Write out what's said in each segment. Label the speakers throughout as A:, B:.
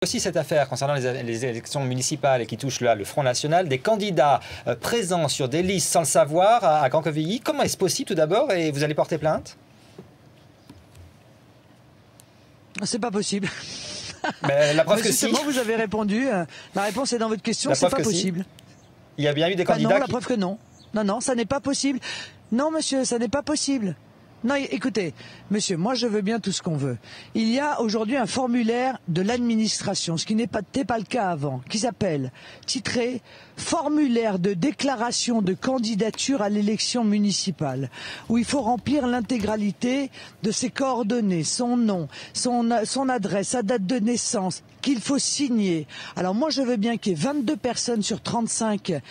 A: Aussi cette affaire concernant les élections municipales et qui touche là le Front National, des candidats présents sur des listes sans le savoir à Canquevilly. Comment est-ce possible tout d'abord et vous allez porter plainte?
B: C'est pas possible.
A: Mais la preuve que si.
B: Justement, vous avez répondu. La réponse est dans votre question, c'est pas possible.
A: Si. Il y a bien eu des
B: Bah
A: candidats
B: non, la preuve que non. Non, ça n'est pas possible. Non, monsieur, ça n'est pas possible. Non, écoutez, monsieur, moi je veux bien tout ce qu'on veut. Il y a aujourd'hui un formulaire de l'administration, ce qui n'était pas le cas avant, qui s'appelle, titré « Formulaire de déclaration de candidature à l'élection municipale », où il faut remplir l'intégralité de ses coordonnées, son nom, son adresse, sa date de naissance, qu'il faut signer. Alors moi je veux bien qu'il y ait 22 personnes sur 35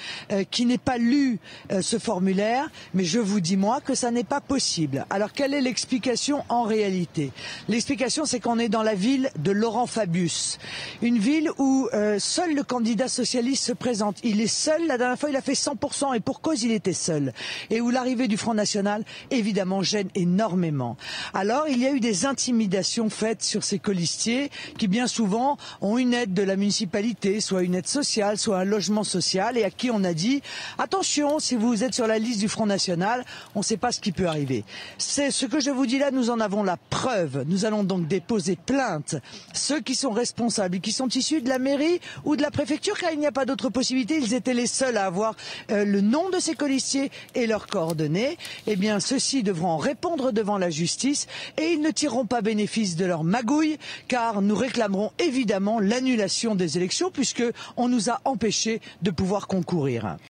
B: qui n'aient pas lu ce formulaire, mais je vous dis moi que ça n'est pas possible. Alors quelle est l'explication en réalité? L'explication c'est qu'on est dans la ville de Laurent Fabius, une ville où seul le candidat socialiste se présente. Il est seul, la dernière fois il a fait 100% et pour cause il était seul. Et où l'arrivée du Front National évidemment gêne énormément. Alors il y a eu des intimidations faites sur ces colistiers qui bien souvent ont une aide de la municipalité, soit une aide sociale, soit un logement social, et à qui on a dit attention, si vous êtes sur la liste du Front National, on ne sait pas ce qui peut arriver. C'est ce que je vous dis là, nous en avons la preuve. Nous allons donc déposer plainte. Ceux qui sont responsables, qui sont issus de la mairie ou de la préfecture, car il n'y a pas d'autre possibilité, ils étaient les seuls à avoir le nom de ces colistiers et leurs coordonnées, eh bien ceux-ci devront en répondre devant la justice et ils ne tireront pas bénéfice de leur magouille, car nous réclamerons évidemment l'annulation des élections puisque on nous a empêchés de pouvoir concourir.